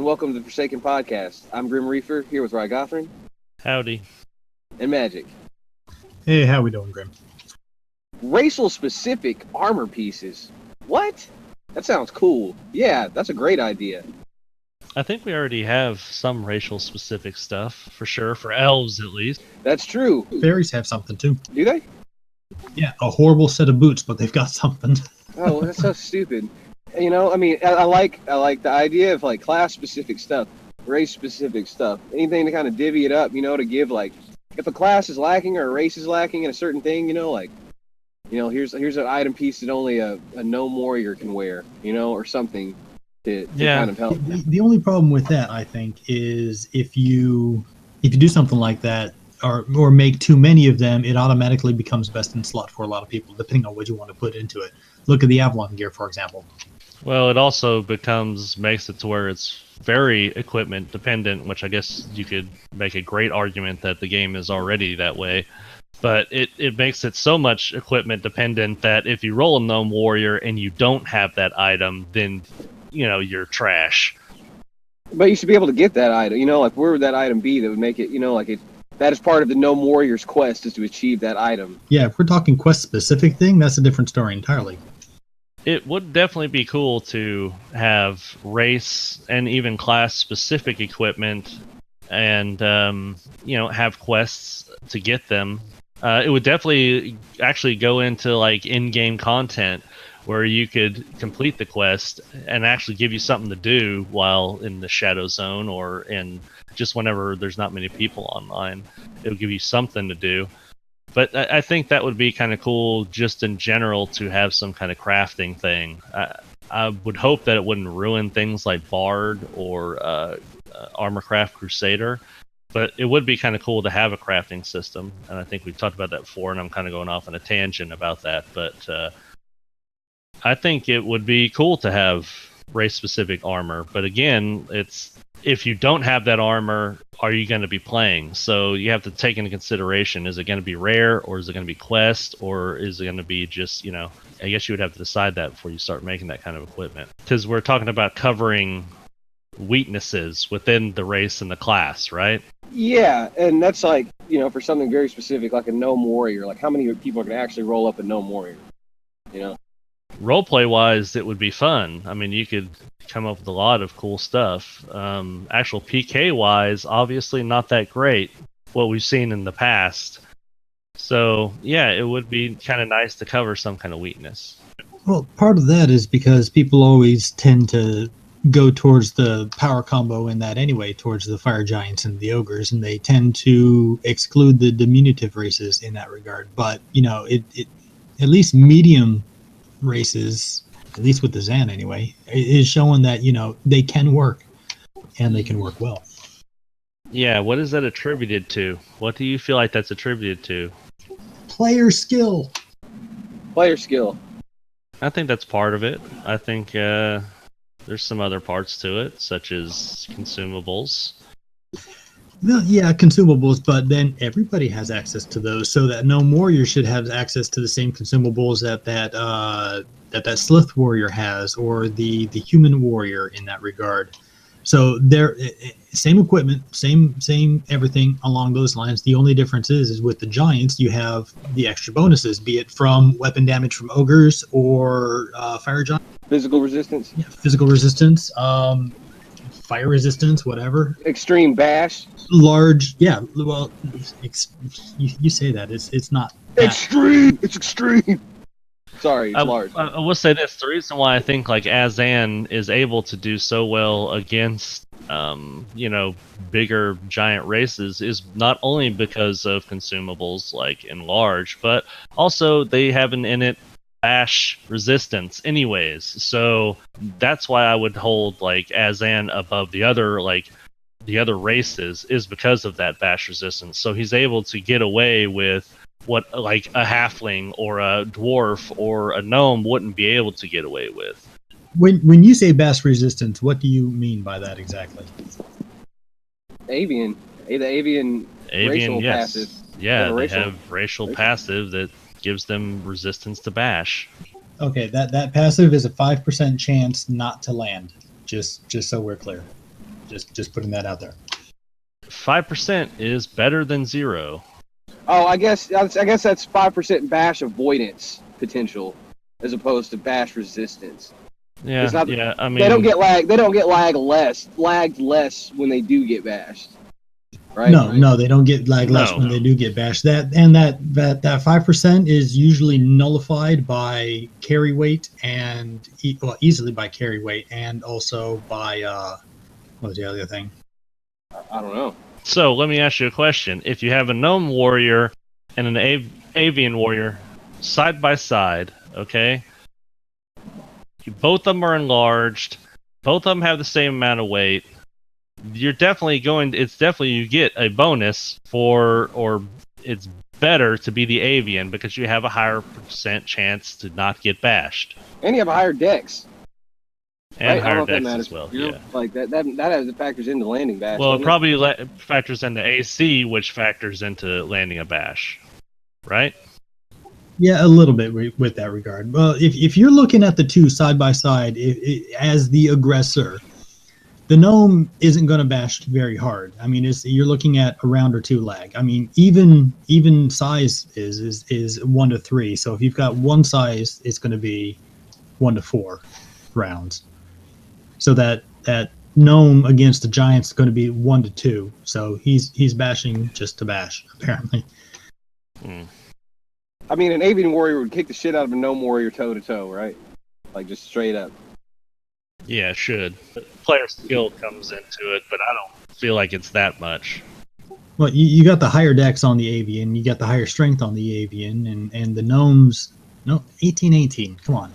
welcome to the Forsaken Podcast. I'm Grim Reefer, here with Rygo Howdy. and Magick. Hey, how we doing, Grim? Racial-specific armor pieces. What? That sounds cool. Yeah, that's a great idea. I think we already have some racial specific stuff, for sure, for elves at least. That's true. Fairies have something, too. Do they? Yeah, a horrible set of boots, but they've got something. Oh, that's so stupid. You know, I mean, I like the idea of, like, class-specific stuff, race-specific stuff. Anything to kind of divvy it up, you know, to give, like, if a class is lacking or a race is lacking in a certain thing, you know, like, you know, here's an item piece that only a gnome warrior can wear, you know, or something to kind of help. The only problem with that, I think, is if you do something like that, or make too many of them, it automatically becomes best in slot for a lot of people, depending on what you want to put into it. Look at the Avalon gear, for example. Well, it also makes it to where it's very equipment dependent, which I guess you could make a great argument that the game is already that way. But it makes it so much equipment dependent that if you roll a gnome warrior and you don't have that item, then, you know, you're trash. But you should be able to get that item, you know, like where would that item be that would make it, you know, like that is part of the gnome warrior's quest is to achieve that item. Yeah, if we're talking quest specific thing, that's a different story entirely. It would definitely be cool to have race and even class specific equipment and, you know, have quests to get them. It would definitely actually go into like in-game content where you could complete the quest and actually give you something to do while in the Shadow Zone or in just whenever there's not many people online. It would give you something to do. But I think that would be kind of cool just in general to have some kind of crafting thing. I would hope that it wouldn't ruin things like Bard or Armorcraft Crusader. But it would be kind of cool to have a crafting system. And I think we've talked about that before, and I'm kind of going off on a tangent about that. But I think it would be cool to have race-specific armor. But again, it's if you don't have that armor, are you going to be playing? So you have to take into consideration, is it going to be rare, or is it going to be quest, or is it going to be just, you know, I guess you would have to decide that before you start making that kind of equipment. Because we're talking about covering weaknesses within the race and the class, right? Yeah, and that's like, you know, for something very specific, like a gnome warrior, like how many people are going to actually roll up a gnome warrior, you know? Roleplay wise, it would be fun. I mean, you could come up with a lot of cool stuff. Actual PK wise, obviously not that great, what we've seen in the past. So yeah, it would be kind of nice to cover some kind of weakness. Well, part of that is because people always tend to go towards the power combo in that anyway, towards the fire giants and the ogres, and they tend to exclude the diminutive races in that regard. But, you know, it at least medium races, at least with the Zan anyway, is showing that, you know, they can work, and they can work well. Yeah, what is that attributed to? What do you feel like that's attributed to? Player skill. Player skill. I think that's part of it. I think there's some other parts to it, such as consumables. Well, yeah, consumables, but then everybody has access to those, so that no warrior should have access to the same consumables that Slith warrior has, or the human warrior in that regard. So they're same equipment, same everything along those lines. The only difference is with the giants, you have the extra bonuses, be it from weapon damage from ogres or fire giants. Physical resistance. Yeah, physical resistance, fire resistance, whatever. Extreme bash. Large, yeah. Well, you say that it's not that. Extreme. It's extreme. Sorry, it's large. I will say this: the reason why I think like Azan is able to do so well against, you know, bigger giant races is not only because of consumables like in large, but also they have an innate bash resistance anyways. So that's why I would hold like Azan above the other races, is because of that bash resistance. So he's able to get away with what like a halfling or a dwarf or a gnome wouldn't be able to get away with. When you say bash resistance, what do you mean by that exactly? Avian. The avian racial yes. passive. Yeah, they have racial passive that gives them resistance to bash. Okay, that passive is a 5% chance not to land. Just so we're clear. Just putting that out there. 5% is better than 0. Oh, I guess that's 5% bash avoidance potential as opposed to bash resistance. Yeah, not, yeah. I mean, they don't get lagged less when they do get bashed. Right? No, they don't get lagged less when they do get bashed. That 5% is usually nullified by carry weight and easily by carry weight and also by what was the other thing? I don't know. So let me ask you a question: if you have a gnome warrior and an avian warrior side by side, okay, both of them are enlarged, both of them have the same amount of weight. You're definitely you get a bonus or it's better to be the avian because you have a higher % chance to not get bashed. And you have a higher dex. And right? higher dex as well, yeah. Like that factors into landing bash. Well, it probably factors into AC, which factors into landing a bash, right? Yeah, a little bit with that regard. Well, if you're looking at the two side by side as the aggressor, the gnome isn't going to bash very hard. I mean, you're looking at a round or two lag. I mean, even size is 1 to 3. So if you've got one size, it's going to be 1 to 4 rounds. So that gnome against the giant's going to be 1 to 2. So he's bashing just to bash, apparently. I mean, an avian warrior would kick the shit out of a gnome warrior toe to toe, right? Like just straight up. Yeah, it should. Player skill comes into it, but I don't feel like it's that much. Well, you got the higher dex on the avian, you got the higher strength on the avian, and the gnomes. No, 18. Come on.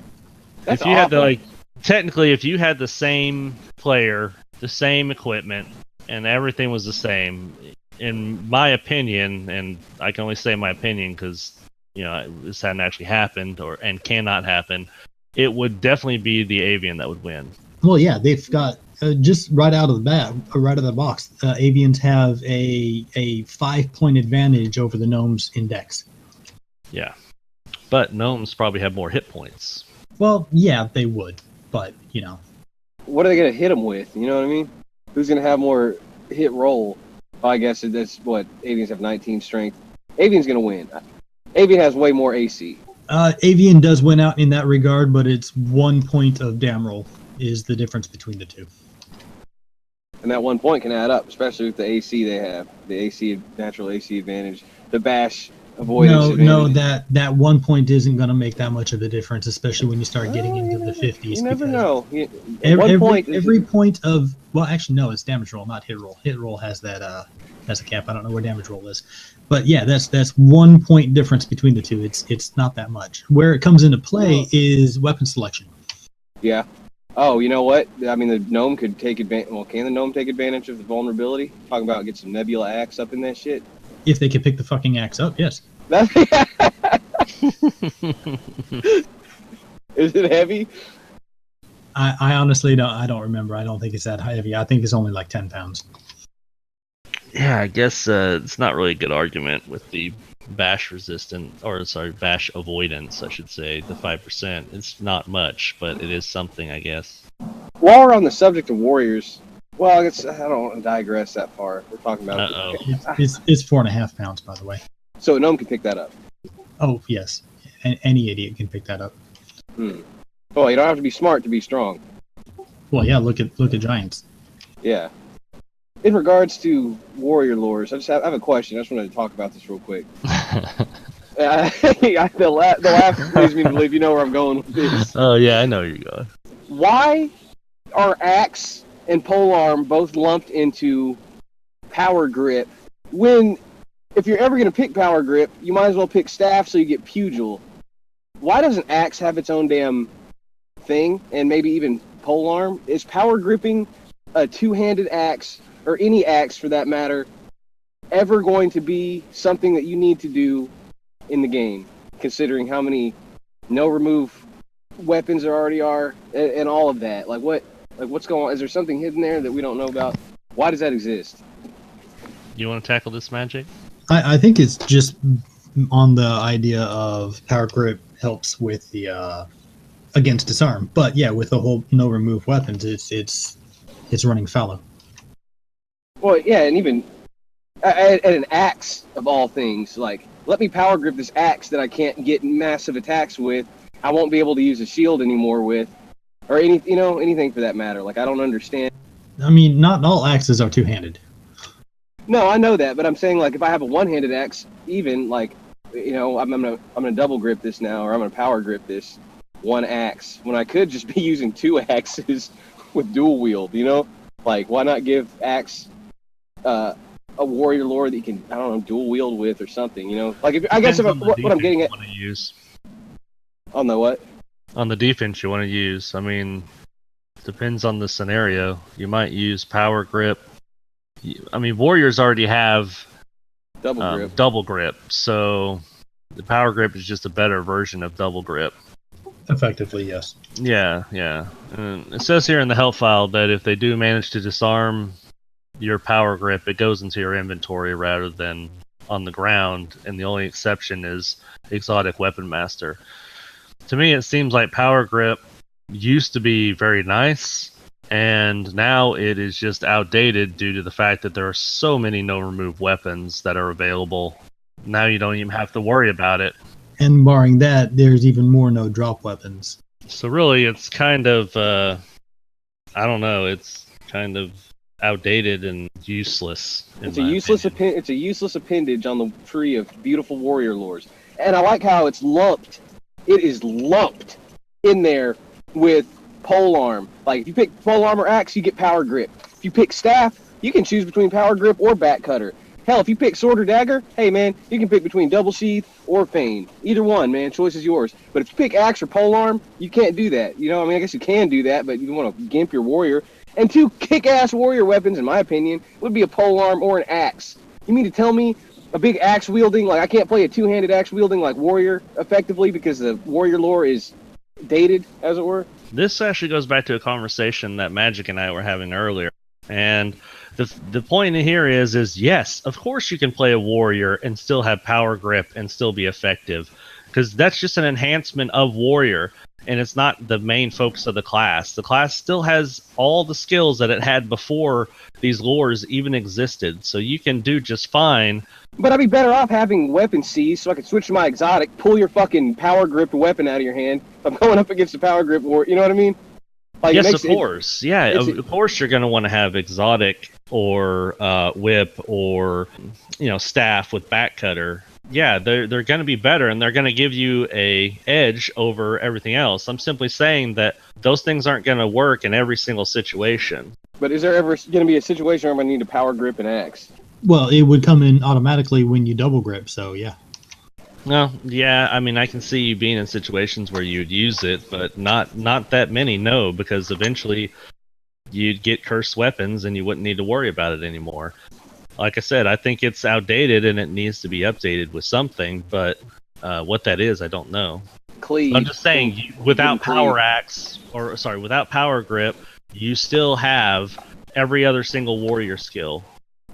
That's if you awful. had technically, if you had the same player, the same equipment, and everything was the same, in my opinion, and I can only say my opinion because this hadn't actually happened and cannot happen. It would definitely be the avian that would win. Well, yeah, they've got just right out of the box. Avians have a 5-point advantage over the gnomes in dex. Yeah, but gnomes probably have more hit points. Well, yeah, they would, but what are they gonna hit them with? You know what I mean? Who's gonna have more hit roll? I guess that's what avians have 19 strength. Avian's gonna win. Avian has way more AC. Avian does win out in that regard, but it's 1 point of dam roll is the difference between the two. And that 1 point can add up, especially with the AC they have. The natural AC advantage. The bash avoidance advantage. No, that 1 point isn't going to make that much of a difference, especially when you start getting into the 50s. You never know. Every point of... Well, actually, no, it's damage roll, not hit roll. Hit roll has that... That's a cap. I don't know where damage roll is, but yeah, that's 1 point difference between the two. It's not that much. Where it comes into play is weapon selection. Yeah. Oh, you know what? I mean, the gnome could take advantage. Well, can the gnome take advantage of the vulnerability? Talking about get some nebula axe up in that shit. If they could pick the fucking axe up, yes. Is it heavy? I honestly don't. I don't remember. I don't think it's that heavy. I think it's only like 10 pounds. Yeah, I guess it's not really a good argument with the bash avoidance, I should say, the 5%. It's not much, but it is something, I guess. While we're on the subject of warriors, well, I don't want to digress that far. We're talking about It's 4.5 pounds, by the way. So a gnome can pick that up. Oh, yes. Any idiot can pick that up. Oh, you don't have to be smart to be strong. Well, yeah, look at giants. Yeah. In regards to warrior lores, I have a question. I just wanted to talk about this real quick. The laugh leads me to believe you know where I'm going with this. Oh, yeah, I know where you're going. Why are axe and polearm both lumped into power grip when, if you're ever going to pick power grip, you might as well pick staff so you get pugil? Why doesn't axe have its own damn thing, and maybe even polearm? Is power gripping a two-handed axe, or any axe for that matter, ever going to be something that you need to do in the game, considering how many no-remove weapons there already are, and all of that? What's going on? Is there something hidden there that we don't know about? Why does that exist? You want to tackle this, Magic? I think it's just on the idea of power grip helps with the against disarm, but yeah, with the whole no remove weapons, it's running fallow. Well, yeah, and even at an axe of all things, like let me power grip this axe that I can't get massive attacks with. I won't be able to use a shield anymore with, or anything for that matter. Like I don't understand. I mean, not all axes are two-handed. No, I know that, but I'm saying like if I have a one-handed axe, even like I'm gonna double grip this now, or I'm gonna power grip this one axe when I could just be using two axes with dual wield. Like why not give axe a warrior lore that you can dual wield with or something. Like I guess what I'm getting at. Use. On the what? On the defense you want to use. I mean, depends on the scenario. You might use power grip. I mean, warriors already have double grip, so the power grip is just a better version of double grip. Effectively, yes. Yeah. And it says here in the help file that if they do manage to disarm your power grip, it goes into your inventory rather than on the ground, and the only exception is exotic weapon master. To me, it seems like power grip used to be very nice, and now it is just outdated due to the fact that there are so many no-remove weapons that are available. Now you don't even have to worry about it. And barring that, there's even more no-drop weapons. So really, it's kind of, I don't know, it's kind of outdated and useless. It's a useless appendage on the tree of beautiful warrior lores. And I like how it's lumped. It is lumped in there with polearm. Like if you pick polearm or axe, you get power grip. If you pick staff, you can choose between power grip or back cutter. Hell, if you pick sword or dagger, hey man, you can pick between double sheath or feign. Either one, man, choice is yours. But if you pick axe or polearm, you can't do that. I guess you can do that, but you want to gimp your warrior. And two kick-ass warrior weapons, in my opinion, would be a polearm or an axe. You mean to tell me a big axe wielding, like I can't play a two-handed axe wielding like warrior effectively because the warrior lore is dated, as it were? This actually goes back to a conversation that Magick and I were having earlier. And the point here is yes, of course you can play a warrior and still have power grip and still be effective, because that's just an enhancement of warrior, and it's not the main focus of the class. The class still has all the skills that it had before these lores even existed, so you can do just fine. But I'd be better off having weapon C's so I could switch to my exotic, pull your fucking power grip weapon out of your hand. I'm going up against the power grip war, you know what I mean? Like, yes, of course. Yeah, of course you're going to want to have exotic or whip or staff with back cutter. Yeah, they're going to be better, and they're going to give you a edge over everything else. I'm simply saying that those things aren't going to work in every single situation. But is there ever going to be a situation where I'm going to need a power grip and axe? Well, it would come in automatically when you double grip, so yeah. No, yeah, I mean, I can see you being in situations where you'd use it, but not that many, no, because eventually you'd get cursed weapons and you wouldn't need to worry about it anymore. Like I said, I think it's outdated and it needs to be updated with something, but what that is, I don't know. Cleave. I'm just saying, without power without power grip, you still have every other single warrior skill.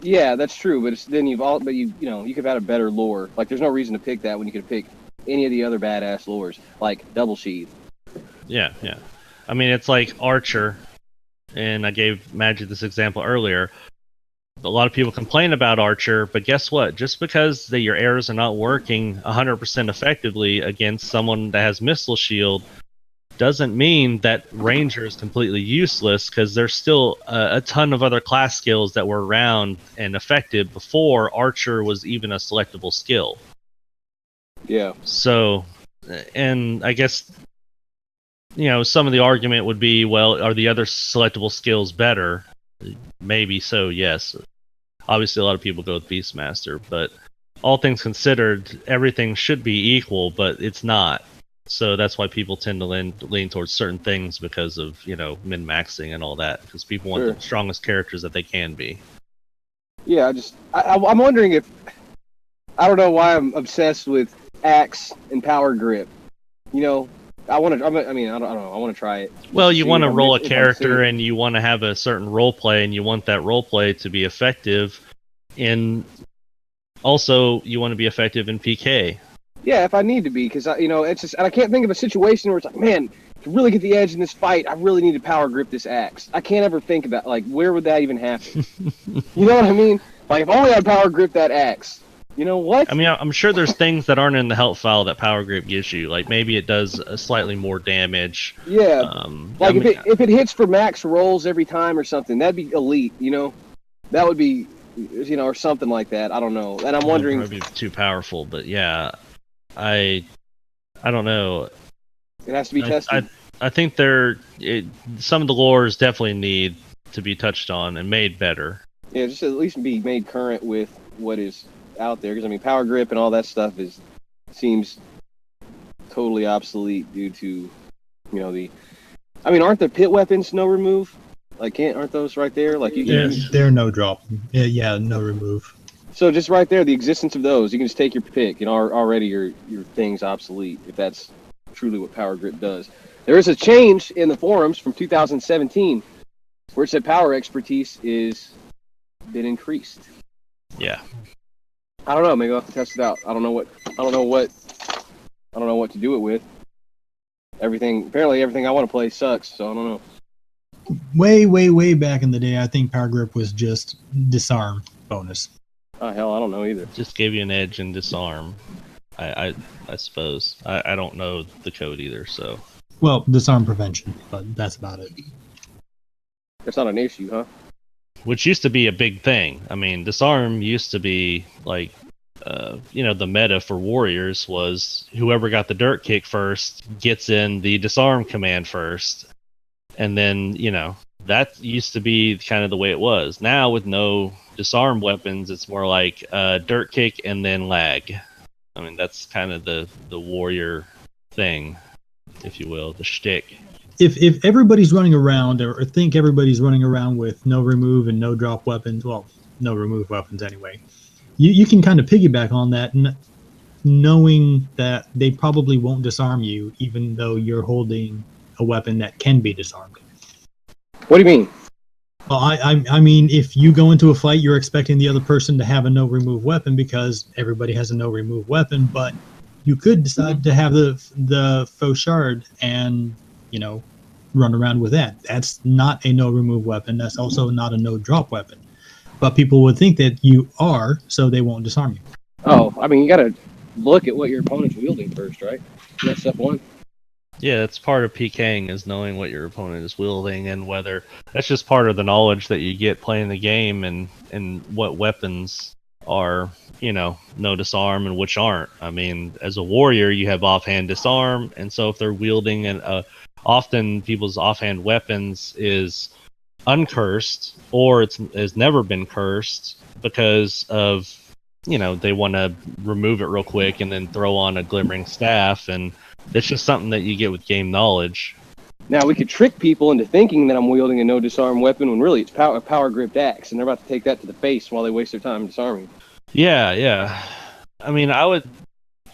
Yeah, that's true, but you could have had a better lore. Like, there's no reason to pick that when you could pick any of the other badass lores, like double sheath. Yeah. I mean, it's like Archer, and I gave Magick this example earlier. A lot of people complain about Archer, but guess what? Just because your arrows are not working 100% effectively against someone that has missile shield doesn't mean that Ranger is completely useless, because there's still a ton of other class skills that were around and effective before Archer was even a selectable skill. Yeah. So, and I guess, some of the argument would be, well, are the other selectable skills better? Maybe so, yes. Obviously, a lot of people go with Beastmaster, but all things considered, everything should be equal, but it's not. So that's why people tend to lean towards certain things because of, min-maxing and all that, because people want the strongest characters that they can be. Yeah, I'm wondering if, I don't know why I'm obsessed with axe and power grip. I want to, I don't know, I want to try it. Well, you want to roll a character and you want to have a certain role play, and you want that role play to be effective also you want to be effective in PK. Yeah, if I need to be, because it's just, and I can't think of a situation where it's like, man, to really get the edge in this fight, I really need to power grip this axe. I can't ever think about, like, where would that even happen? You know what I mean? Like, if only I'd power grip that axe. You know what? I mean, I'm sure there's things that aren't in the help file that power grip gives you. Like maybe it does slightly more damage. Yeah. Like if it hits for max rolls every time or something, that'd be elite. You know, that would be, you know, or something like that. I don't know. And I'm wondering. Probably too powerful, but yeah, I don't know. It has to be tested. I think some of the lores definitely need to be touched on and made better. Yeah, just at least be made current with what is out there, because I mean power grip and all that stuff seems totally obsolete due to, you know, aren't the pit weapons no remove? Like aren't those right there? Like they're no drop. Yeah, no remove. So just right there, the existence of those, you can just take your pick, and already your thing's obsolete if that's truly what power grip does. There is a change in the forums from 2017 where it said power expertise is been increased. Yeah. I don't know. Maybe I'll have to test it out. I don't know what to do it with. Apparently everything I want to play sucks, so I don't know. Way back in the day, I think power grip was just disarm bonus. Oh hell, I don't know either. Just gave you an edge and disarm. I suppose. I don't know the code either, so. Well, disarm prevention, but that's about it. That's not an issue, huh? Which used to be a big thing. I mean, disarm used to be like, the meta for warriors was whoever got the dirt kick first gets in the disarm command first. And then, that used to be kind of the way it was. Now with no disarm weapons, it's more like dirt kick and then lag. I mean, that's kind of the warrior thing, if you will, the shtick. If everybody's running around, or think everybody's running around with no remove and no drop weapons, well, no remove weapons anyway, you can kind of piggyback on that, knowing that they probably won't disarm you, even though you're holding a weapon that can be disarmed. What do you mean? Well, I mean, if you go into a fight, you're expecting the other person to have a no remove weapon because everybody has a no remove weapon, but you could decide to have the faux shard and run around with that. That's not a no remove weapon. That's also not a no drop weapon. But people would think that you are, so they won't disarm you. Oh, I mean, you gotta look at what your opponent's wielding first, right? That's step one. Yeah, that's part of PKing, is knowing what your opponent is wielding, and whether that's just part of the knowledge that you get playing the game, and what weapons are, no disarm and which aren't. I mean, as a warrior, you have offhand disarm, and so if they're wielding often people's offhand weapons is uncursed, or has never been cursed because of, they want to remove it real quick and then throw on a glimmering staff, and it's just something that you get with game knowledge. Now, we could trick people into thinking that I'm wielding a no disarm weapon when really it's a power gripped axe, and they're about to take that to the face while they waste their time disarming. Yeah. I mean, I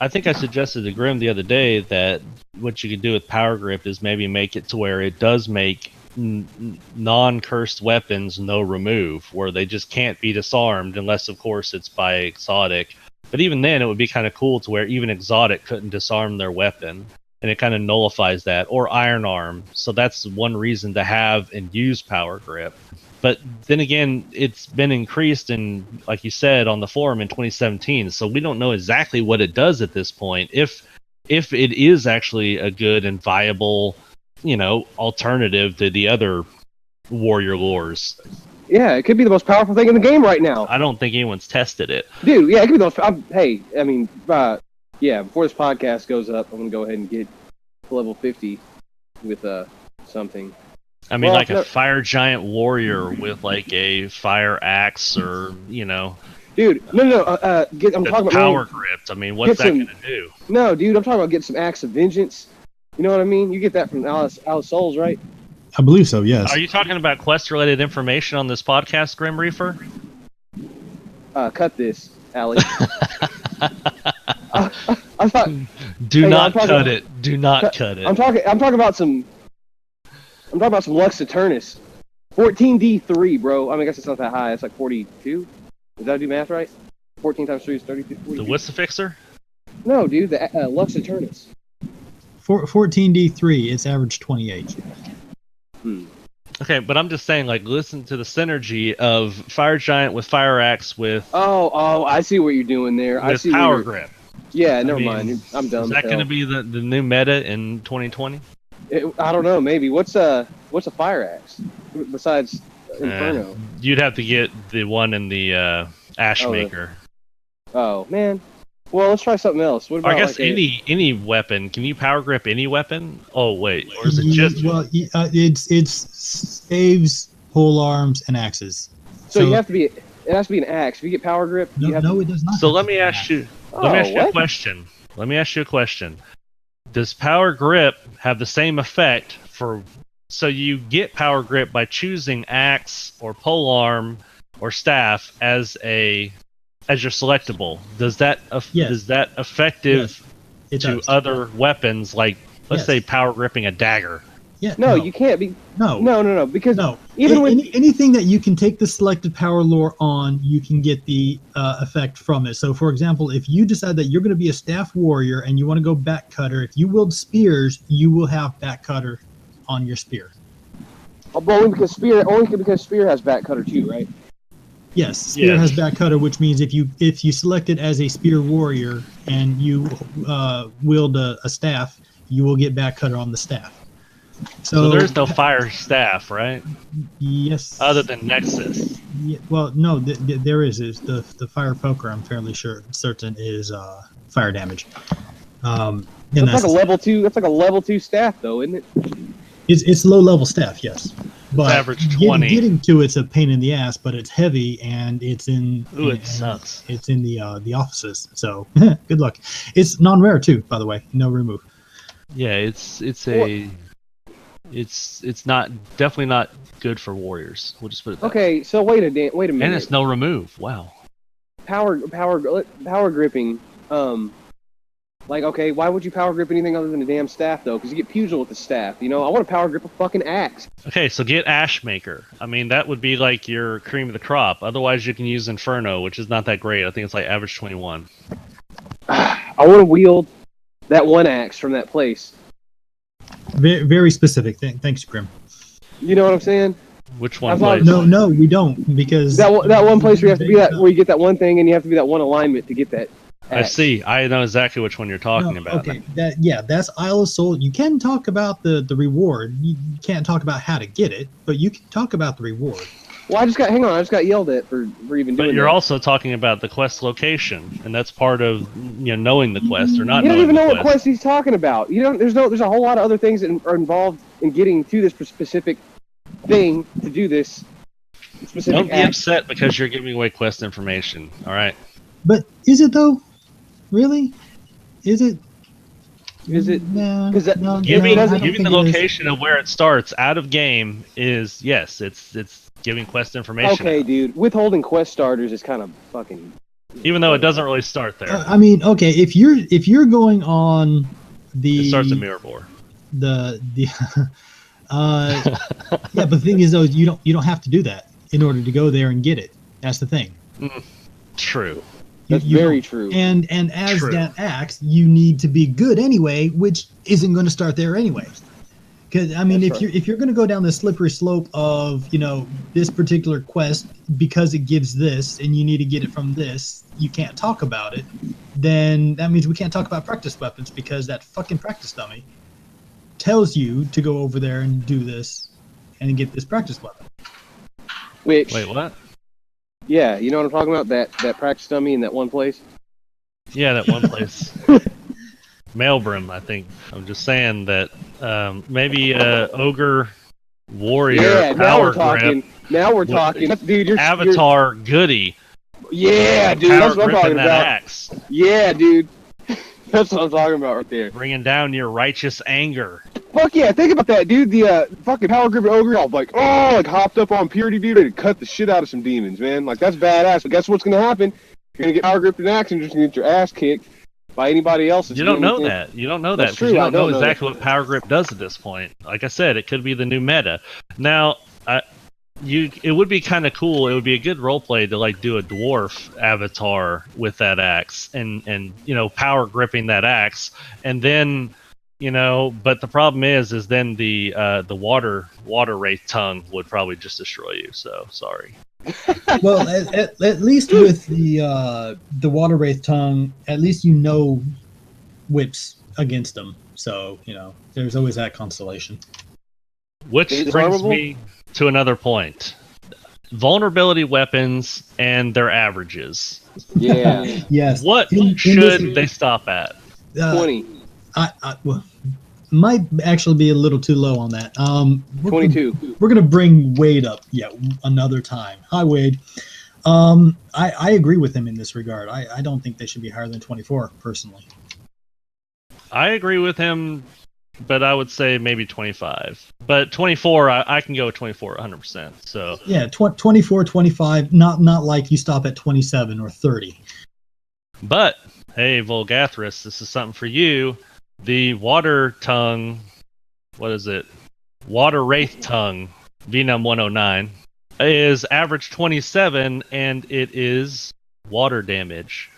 think I suggested to Grim the other day that what you could do with power grip is maybe make it to where it does make non-cursed weapons no remove, where they just can't be disarmed unless, of course, it's by exotic. But even then, it would be kind of cool to where even exotic couldn't disarm their weapon, and it kind of nullifies that. Or iron arm. So that's one reason to have and use power grip. But then again, it's been increased in, like you said, on the forum in 2017. So we don't know exactly what it does at this point. If it is actually a good and viable, alternative to the other warrior lores. Yeah, it could be the most powerful thing in the game right now. I don't think anyone's tested it. Dude, yeah, it could be the most... before this podcast goes up, I'm going to go ahead and get to level 50 with something. I mean, a fire giant warrior with, like, a fire axe or, Dude, no. I'm talking about... power gripped. I mean, what's that going to do? No, dude, I'm talking about getting some Axe of Vengeance. You know what I mean? You get that from Alice Souls, right? I believe so, yes. Are you talking about quest-related information on this podcast, Grim Reaper? Cut this, Allie. I thought... Do not cut it. Do not cut it. I'm talking about some Lux Eternus. 14D3, bro. I mean, I guess it's not that high. It's like 42. Did I do math right? 14 times 3 is 32. 42. The What's the Fixer? No, dude. The Lux Eternus. 14d3. It's average 28. Okay, but I'm just saying, like, listen to the synergy of Fire Giant with Fire Axe with I see what you're doing there. I with see Power Grip. Yeah, I never mean, mind. I'm dumb. Is that going to be the new meta in 2020? I don't know. Maybe. What's a fire axe besides Inferno? You'd have to get the one in the Ash Maker. Oh man. Well, let's try something else. What about I guess any weapon. Can you power grip any weapon? Oh wait, or is it just? Well, it's staves, pole arms, and axes. So you have to be. It has to be an axe. If you get power grip, no, it does not. So let me ask you. Let me ask you a question. Let me ask you a question. Does power grip have the same effect for? So you get power grip by choosing axe or pole arm or staff as your selectable. Does that is that effective to other weapons, like let's say power gripping a dagger? Yeah. No, you can't be. No. Because even with anything that you can take the selected power lore on, you can get the effect from it. So, for example, if you decide that you're going to be a staff warrior and you want to go back cutter, if you wield spears, you will have back cutter on your spear. Only because spear has back cutter too, right? Yes, spear has back cutter, which means if you select it as a spear warrior and you wield a staff, you will get back cutter on the staff. So there's no fire staff, right? Yes. Other than Nexus. Yeah, well, no, there is. The fire poker, I'm fairly certain, is fire damage. That's like a level 2. That's like a level 2 staff, though, isn't it? It's low level staff, yes. But it's average 20. Getting to it's a pain in the ass, but it's heavy and it's in. Ooh, it sucks. It's in the offices, so good luck. It's non-rare too, by the way. No remove. Yeah, it's definitely not good for warriors. We'll just put it that way. Okay, so wait a minute. And it's no remove. Wow. Power gripping. Okay, why would you power grip anything other than a damn staff though? Because you get pugil with the staff. I want to power grip a fucking axe. Okay, so get Ash Maker. I mean, that would be like your cream of the crop. Otherwise, you can use Inferno, which is not that great. I think it's like average 21. I want to wield that one axe from that place. Very, very specific. Thanks, Grim. You know what I'm saying? Which one place? No, we don't, because that one place where you have to be where you get that one thing and you have to be that one alignment to get that axe. I see. I know exactly which one you're talking about. Okay, that's Isle of Soul. You can talk about the reward. You can't talk about how to get it, but you can talk about the reward. Well, I just got yelled at for even doing that. But you're also talking about the quest location, and that's part of knowing the quest or not. You don't even know what quest he's talking about. There's a whole lot of other things that are involved in getting to this specific thing to do this specific. Don't be upset because you're giving away quest information. All right. But is it though? Really? Is it? No. Giving the location of where it starts out of game is yes. It's giving quest information. Okay, dude. Withholding quest starters is kind of fucking. Even though it doesn't really start there. I mean, okay, if you're going on it starts at Mirror. Yeah, but the thing is though, you don't have to do that in order to go there and get it. That's the thing. True. That's very true. And as that axe, you need to be good anyway, which isn't going to start there anyway. Because I mean, if you're going to go down the slippery slope of this particular quest because it gives this, and you need to get it from this, you can't talk about it. Then that means we can't talk about practice weapons because that fucking practice dummy tells you to go over there and do this and get this practice weapon. Wait, what? Yeah, you know what I'm talking about? That practice dummy in that one place? Yeah, that one place. Maelbrim, I think. I'm just saying that maybe Ogre Warrior Power Grip. Now we're talking. Dude, you're Avatar Goody. Yeah, dude, that's what I'm talking about. Axe. Yeah, dude. That's what I'm talking about right there. Bringing down your righteous anger. Fuck yeah, think about that, dude. The fucking Power Grip Ogre, all hopped up on Purity, dude, and cut the shit out of some demons, man. Like, that's badass. But guess what's gonna happen? You're gonna get Power Gripped in action, you're just gonna get your ass kicked by anybody else. You don't know that. You don't know that because you don't know exactly what Power Grip does at this point. Like I said, it could be the new meta. Now, it would be kind of cool. It would be a good roleplay to do a dwarf avatar with that axe and power gripping that axe, and then but the problem is then the water wraith tongue would probably just destroy you. So sorry. Well, at least with the water wraith tongue, at least whips against them. So there's always that consolation. Which brings me to another point: vulnerability weapons and their averages. Yeah. Yes. What should they stop at? 20. Well, might actually be a little too low on that. 22. We're gonna bring Wade up. Yeah, another time. Hi, Wade. I agree with him in this regard. I don't think they should be higher than 24, personally. I agree with him, but I would say maybe 25. But 24, I can go with 24 100%. So yeah, 24, 25, not like you stop at 27 or 30. But hey, Volgathris, this is something for you. The water tongue, what is it? Water wraith tongue, Venum 109, is average 27, and it is water damage.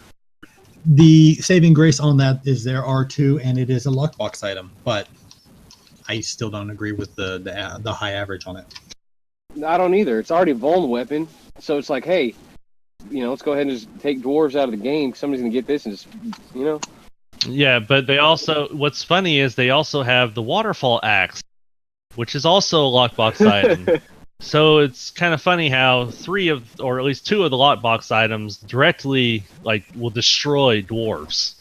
The saving grace on that is there are 2, and it is a lockbox item, but I still don't agree with the high average on it. I don't either. It's already a vuln weapon, so it's like, hey, let's go ahead and just take dwarves out of the game. Somebody's gonna get this and just, Yeah, but they also, what's funny is they also have the waterfall axe, which is also a lockbox item. So it's kind of funny how 3 of, or at least 2 of the lockbox items directly will destroy dwarves.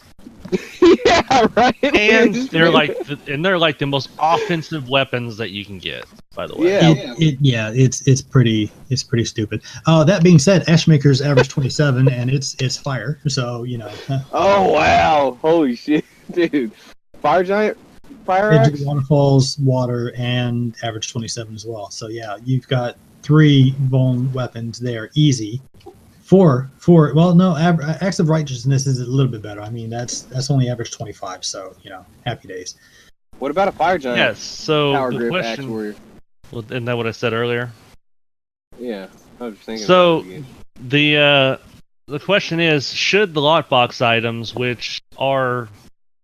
Yeah, right. And they're like the most offensive weapons that you can get. By the way, it's pretty stupid. That being said, Ashmaker's average 27, and it's fire. So Oh wow! Holy shit, dude! Fire giant, fire axe, waterfalls, water, and average 27 as well. So yeah, you've got 3 vuln weapons there, easy. 4. Well, no, Acts of Righteousness is a little bit better. I mean, that's only average 25. So happy days. What about a fire giant? Yes. So power the grip question, axe warrior. Well, isn't that what I said earlier? Yeah, I was thinking. So the question is, should the lockbox items, which are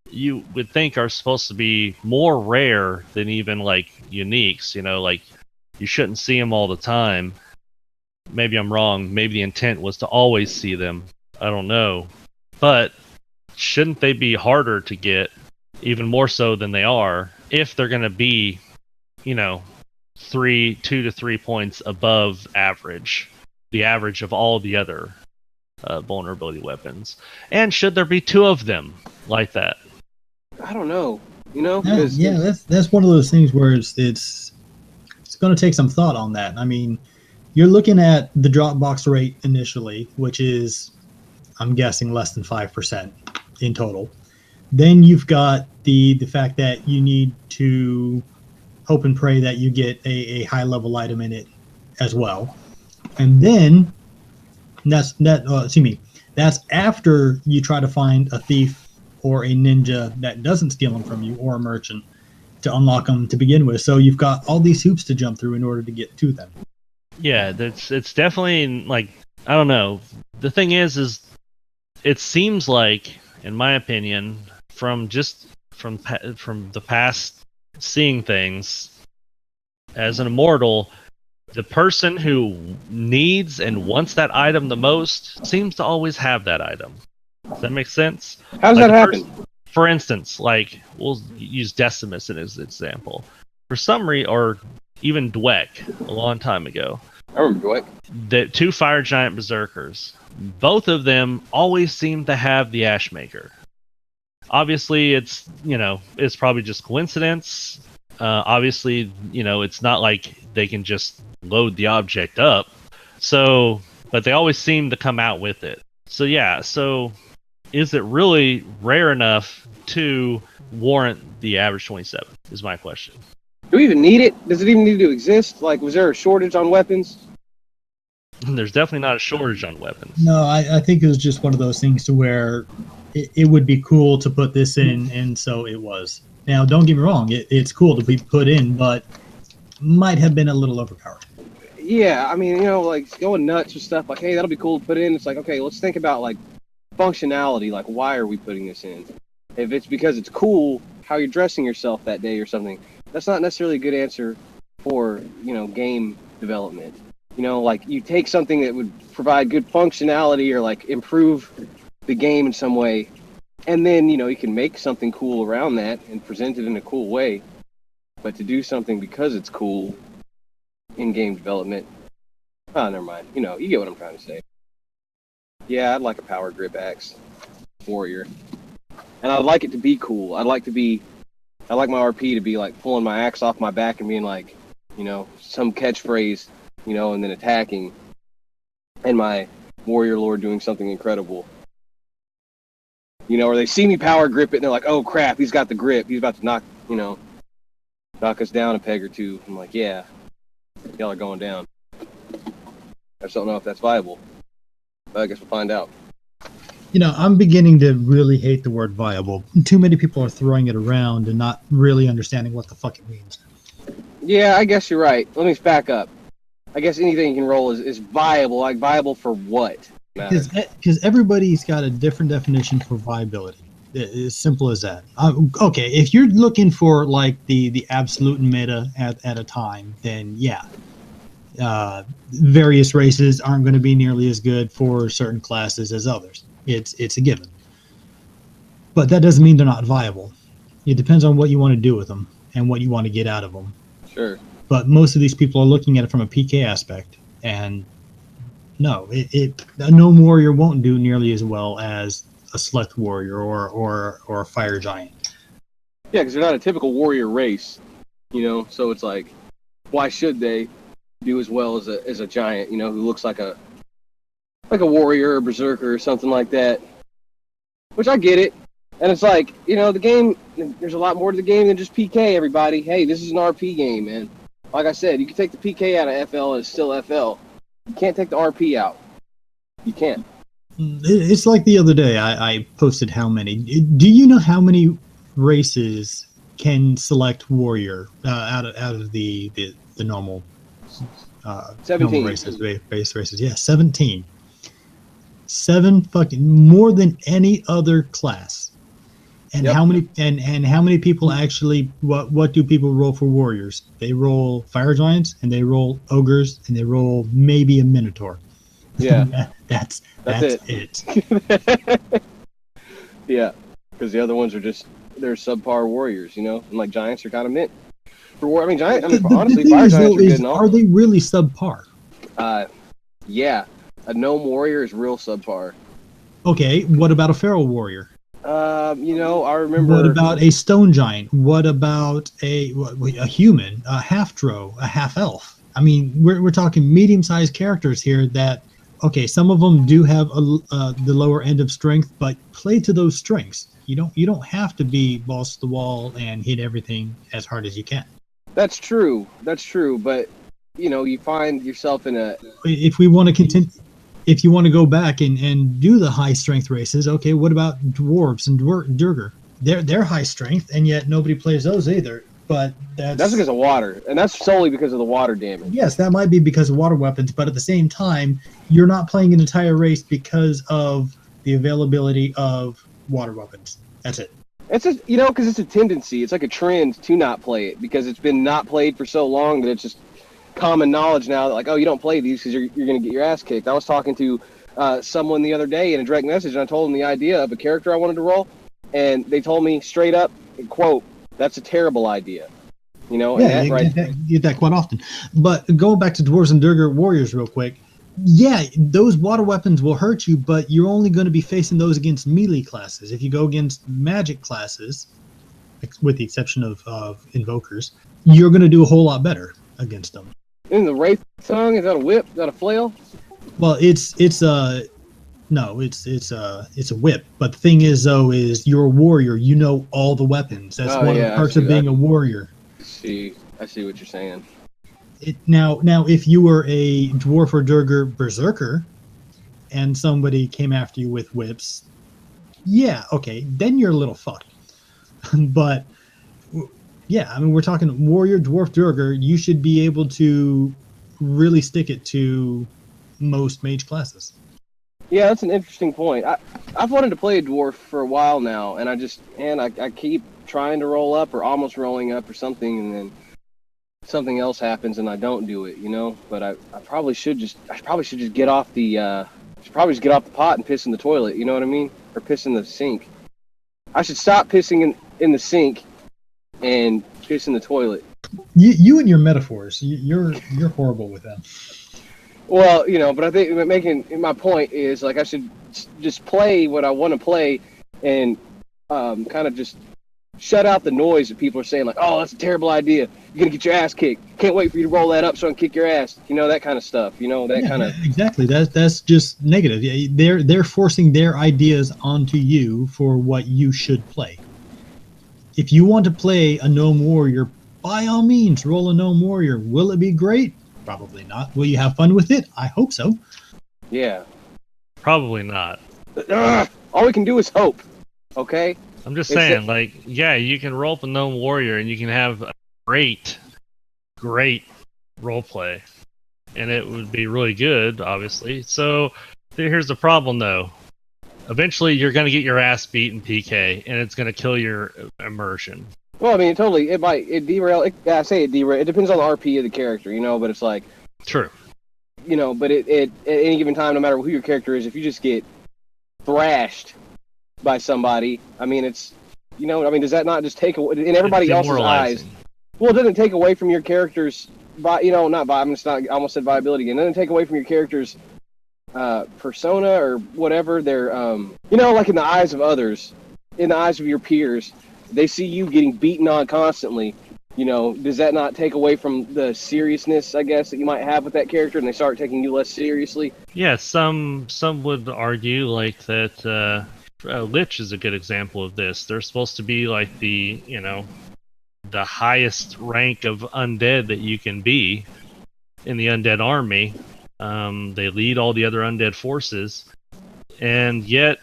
you would think are supposed to be more rare than even uniques, you shouldn't see them all the time. Maybe I'm wrong. Maybe the intent was to always see them. I don't know. But shouldn't they be harder to get, even more so than they are, if they're going to be, 2 to 3 points above average, the average of all the other vulnerability weapons? And should there be 2 of them like that? I don't know. That's one of those things where it's going to take some thought on that. I mean, you're looking at the Dropbox rate initially, which is, I'm guessing, less than 5% in total. Then you've got the fact that you need to hope and pray that you get a high level item in it as well. And then that's after you try to find a thief or a ninja that doesn't steal them from you, or a merchant, to unlock them to begin with. So you've got all these hoops to jump through in order to get to them. Yeah, it's definitely I don't know. The thing is it seems like, in my opinion, from the past seeing things as an immortal, the person who needs and wants that item the most seems to always have that item. Does that make sense? How does that happen? For instance, we'll use Decimus as an example. For some reason, or even Dweck, a long time ago. I remember Dweck. The 2 fire giant berserkers, both of them always seem to have the Ashmaker. Obviously, it's probably just coincidence. Obviously, it's not like they can just load the object up. So, but they always seem to come out with it. So yeah, is it really rare enough to warrant the average 27? Is my question. Do we even need it? Does it even need to exist? Was there a shortage on weapons? There's definitely not a shortage on weapons. No, I think it was just one of those things to where it would be cool to put this in, and so it was. Now, don't get me wrong, it's cool to be put in, but might have been a little overpowered. Yeah, I mean, going nuts with stuff hey, that'll be cool to put in. It's okay, let's think about functionality. Why are we putting this in? If it's because it's cool, how you're dressing yourself that day or something. That's not necessarily a good answer for, game development. Like you take something that would provide good functionality or like improve the game in some way, and then, you can make something cool around that and present it in a cool way. But to do something because it's cool in game development, never mind. You get what I'm trying to say. Yeah, I'd like a power grip axe warrior. And I'd like it to be cool. I'd like my RP to be like pulling my axe off my back and being like, some catchphrase, and then attacking. And my warrior lord doing something incredible. Or they see me power grip it and they're like, oh crap, he's got the grip. He's about to knock us down a peg or two. I'm like, yeah, y'all are going down. I just don't know if that's viable. But I guess we'll find out. I'm beginning to really hate the word viable. Too many people are throwing it around and not really understanding what the fuck it means. Yeah, I guess you're right. Let me back up. I guess anything you can roll is viable. Like, viable for what? Because everybody's got a different definition for viability. As simple as that. Okay, if you're looking for like the absolute meta at a time, then yeah. Various races aren't going to be nearly as good for certain classes as others. It's a given. But that doesn't mean they're not viable. It depends on what you want to do with them and what you want to get out of them. Sure. But most of these people are looking at it from a PK aspect, and no, no warrior won't do nearly as well as a Sleth warrior or a fire giant. Yeah, because they're not a typical warrior race, So it's like, why should they do as well as a giant, who looks like a warrior or berserker or something like that? Which I get it, and it's like, the game. There's a lot more to the game than just PK. Everybody, hey, this is an RP game, man. Like I said, you can take the PK out of FL and it's still FL. You can't take the RP out. You can't. It's like the other day, I posted how many. Do you know how many races can select warrior out of the normal 17 normal races, base races? Yeah, 17. 7 fucking more than any other class. And Yep. how many people actually what do people roll for warriors? They roll fire giants and they roll ogres and they roll maybe a minotaur. Yeah. that's it. Yeah, because the other ones are they're subpar warriors, and like giants are kind of meant for war. Honestly, fire giants are good and all. Are they really subpar? Yeah, a gnome warrior is real subpar. Okay, what about a feral warrior? I remember. What about a stone giant? What about a human, a half drow, a half elf? I mean, we're talking medium-sized characters here that, okay, some of them do have the lower end of strength, but play to those strengths. You don't have to be balls to the wall and hit everything as hard as you can. That's true, but you find yourself in a. If we want to continue. If you want to go back and do the high strength races, okay, what about dwarves and Durger? They're high strength, and yet nobody plays those either. But that's because of water, and that's solely because of the water damage. Yes, that might be because of water weapons, but at the same time, you're not playing an entire race because of the availability of water weapons. That's it. It's just, because it's a tendency. It's like a trend to not play it because it's been not played for so long that it's just common knowledge now that, like, oh, you don't play these because you're going to get your ass kicked. I was talking to someone the other day in a direct message, and I told them the idea of a character I wanted to roll, and they told me straight up, quote, that's a terrible idea. Yeah, you get that quite often. But going back to dwarves and Durger warriors real quick, yeah, those water weapons will hurt you, but you're only going to be facing those against melee classes. If you go against magic classes, with the exception of invokers, you're going to do a whole lot better against them. In the wraith tongue, is that a whip? Is that a flail? Well, it's a whip. But the thing is, though, is you're a warrior. You know all the weapons. That's one of the perks of being a warrior. I see what you're saying. Now, if you were a dwarf or Durger berserker, and somebody came after you with whips, yeah, okay, then you're a little fucked. But yeah, I mean, we're talking warrior, dwarf, Durger. You should be able to really stick it to most mage classes. Yeah, that's an interesting point. I've wanted to play a dwarf for a while now, and I keep trying to roll up or almost rolling up or something, and then something else happens and I don't do it, you know. But I probably should just get off the pot and piss in the toilet, you know what I mean, or piss in the sink. I should stop pissing in the sink and piss in the toilet. You and your metaphors, you're horrible with them. Well, you know, but I think my point is, like, I should just play what I want to play and kind of just shut out the noise that people are saying, like, oh, that's a terrible idea. You're going to get your ass kicked. Can't wait for you to roll that up so I can kick your ass. You know, that kind of stuff. You know, that kind of... Exactly. That's just negative. They're forcing their ideas onto you for what you should play. If you want to play a Gnome Warrior, by all means, roll a Gnome Warrior. Will it be great? Probably not. Will you have fun with it? I hope so. Yeah. Probably not. All we can do is hope. Okay? I'm just saying, like, yeah, you can roll up a Gnome Warrior and you can have a great roleplay. And it would be really good, obviously. So, here's the problem, though. Eventually, you're going to get your ass beat in PK, and it's going to kill your immersion. Well, I mean, it derail. It derail. It depends on the RP of the character, you know, but it's like... True. You know, but it at any given time, no matter who your character is, if you just get thrashed by somebody, I mean, it's, you know, I mean, does that not just take away in everybody else's eyes? Well, it doesn't take away from your character's, you know, I almost said viability again. It doesn't take away from your character's persona or whatever. They're, you know, like in the eyes of others, in the eyes of your peers, they see you getting beaten on constantly. You know, does that not take away from the seriousness, I guess, that you might have with that character, and they start taking you less seriously? Yeah, some would argue like that. Lich is a good example of this. They're supposed to be like the, you know, the highest rank of undead that you can be in the undead army. They lead all the other undead forces, and yet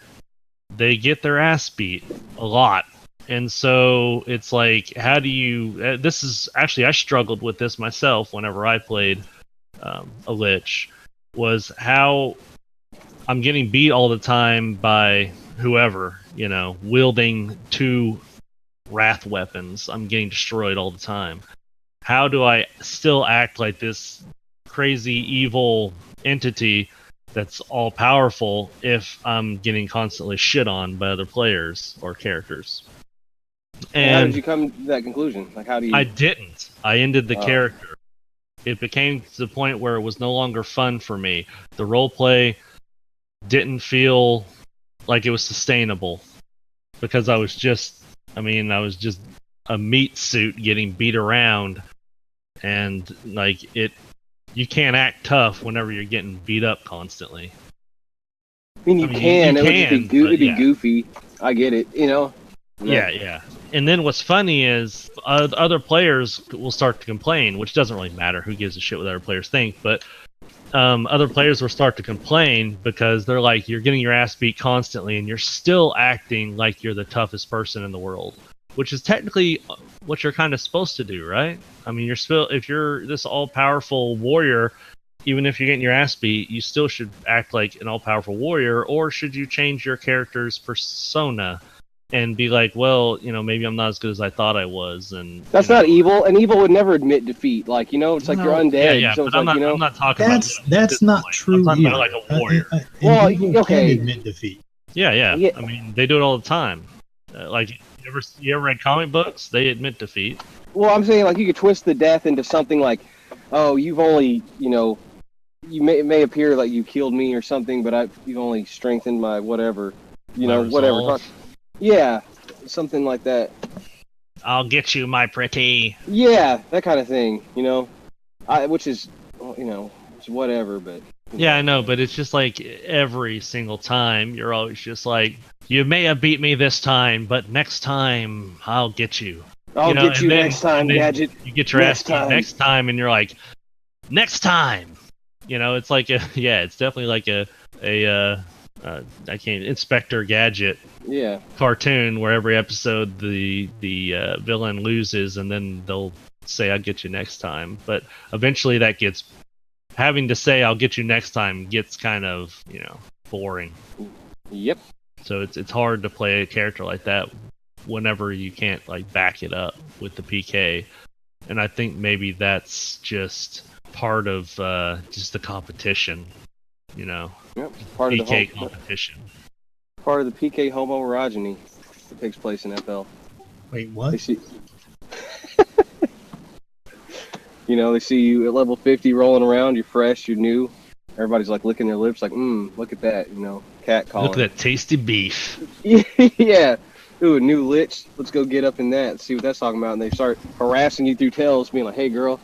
they get their ass beat a lot. And so it's like, how do you... this is actually, I struggled with this myself whenever I played a Lich, was how I'm getting beat all the time by whoever, you know, wielding 2 wrath weapons. I'm getting destroyed all the time. How do I still act like this crazy evil entity that's all powerful if I'm getting constantly shit on by other players or characters? And how did you come to that conclusion? Like, how do you... I didn't. I ended the character. It became to the point where it was no longer fun for me. The roleplay didn't feel like it was sustainable because I was just a meat suit getting beat around, and like you can't act tough whenever you're getting beat up constantly. I mean, you can. It would just be it'd be goofy. I get it. You know. Yeah. And then what's funny is other players will start to complain, which doesn't really matter. Who gives a shit what other players think? But other players will start to complain because they're like, you're getting your ass beat constantly and you're still acting like you're the toughest person in the world, which is technically what you're kind of supposed to do, right? I mean, if you're this all-powerful warrior, even if you're getting your ass beat, you still should act like an all-powerful warrior, or should you change your character's persona and be like, well, you know, maybe I'm not as good as I thought I was, and that's not evil. And evil would never admit defeat. Like, you know, it's like you're undead. Yeah, so but it's like, I'm not talking about that's not true. I'm talking about like a warrior. Well, evil can admit defeat. Yeah. I mean, they do it all the time. Like, you ever read comic books? They admit defeat. Well, I'm saying, like, you could twist the death into something like, oh, you've only, you know, it may appear like you killed me or something, but you've only strengthened my whatever, you know, whatever. Yeah, something like that. I'll get you, my pretty. Yeah, that kind of thing, you know. Which is, you know, it's whatever, but... Yeah, I know, but it's just like every single time, you're always just like, you may have beat me this time, but next time, I'll get you. I'll get you next time, Gadget. You get your ass beat next time, and you're like, next time! You know, it's like it's definitely like Inspector Gadget cartoon where every episode the villain loses and then they'll say I'll get you next time, but eventually that gets having to say I'll get you next time gets kind of, you know, boring. Yep. So it's hard to play a character like that whenever you can't like back it up with the PK. And I think maybe that's just part of just the competition, you know. Yep, part of the PK competition. Part of the PK homoerogeny that takes place in FL. Wait, what? They see, they see you at level 50 rolling around. You're fresh. You're new. Everybody's like licking their lips, like, look at that, cat calling. Look at that tasty beef. Yeah. Ooh, a new lich. Let's go get up in that. See what that's talking about. And they start harassing you through tells, being like, "Hey, girl."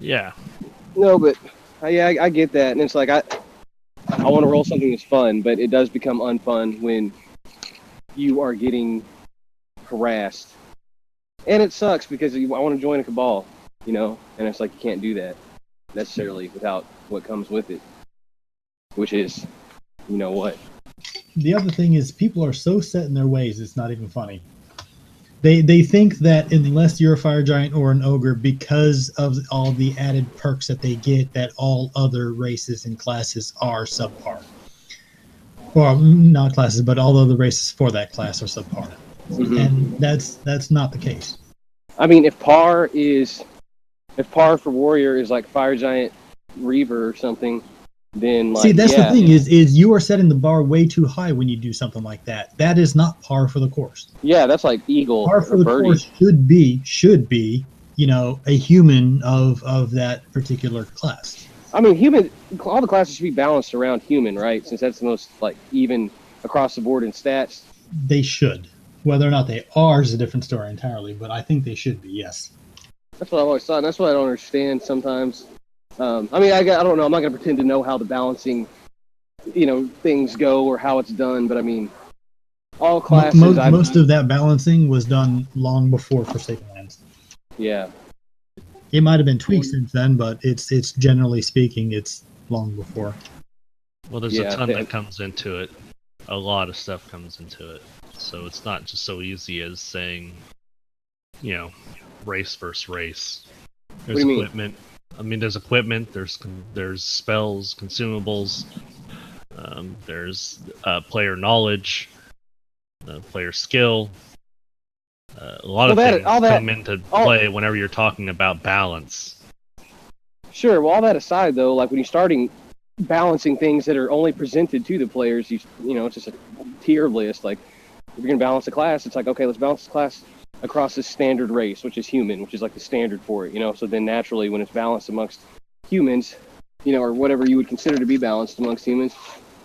Yeah. No, but I get that, and it's like I want to roll something that's fun, but it does become unfun when you are getting harassed, and it sucks because I want to join a cabal, and it's like you can't do that necessarily without what comes with it, which is, what. The other thing is people are so set in their ways, it's not even funny. They think that unless you're a fire giant or an ogre, because of all the added perks that they get, that all other races and classes are subpar. Well, not classes, but all other races for that class are subpar. Mm-hmm. And that's not the case. I mean, if par for warrior is like fire giant reaver or something, then like, see, that's the thing is you are setting the bar way too high when you do something like that. That is not par for the course. Yeah, that's like eagle. Par for the course should be, a human of that particular class. I mean, all the classes should be balanced around human, right? Since that's the most like even across the board in stats. They should. Whether or not they are is a different story entirely, but I think they should be, yes. That's what I've always thought, and that's what I don't understand sometimes. I don't know. I'm not going to pretend to know how the balancing, things go or how it's done. But I mean, all classes. Most of that balancing was done long before Forsaken Lands. Yeah. It might have been tweaked since then, but it's generally speaking, it's long before. Well, there's a ton that comes into it. A lot of stuff comes into it. So it's not just so easy as saying, race versus race. There's equipment. There's equipment, there's spells, consumables, there's player knowledge, player skill. A lot of things come into play whenever you're talking about balance. Sure, well, all that aside, though, like when you're starting balancing things that are only presented to the players, it's just a tier list. Like, if you're going to balance a class, it's like, okay, let's balance the class across this standard race, which is human, which is like the standard for it, so then naturally when it's balanced amongst humans, or whatever you would consider to be balanced amongst humans,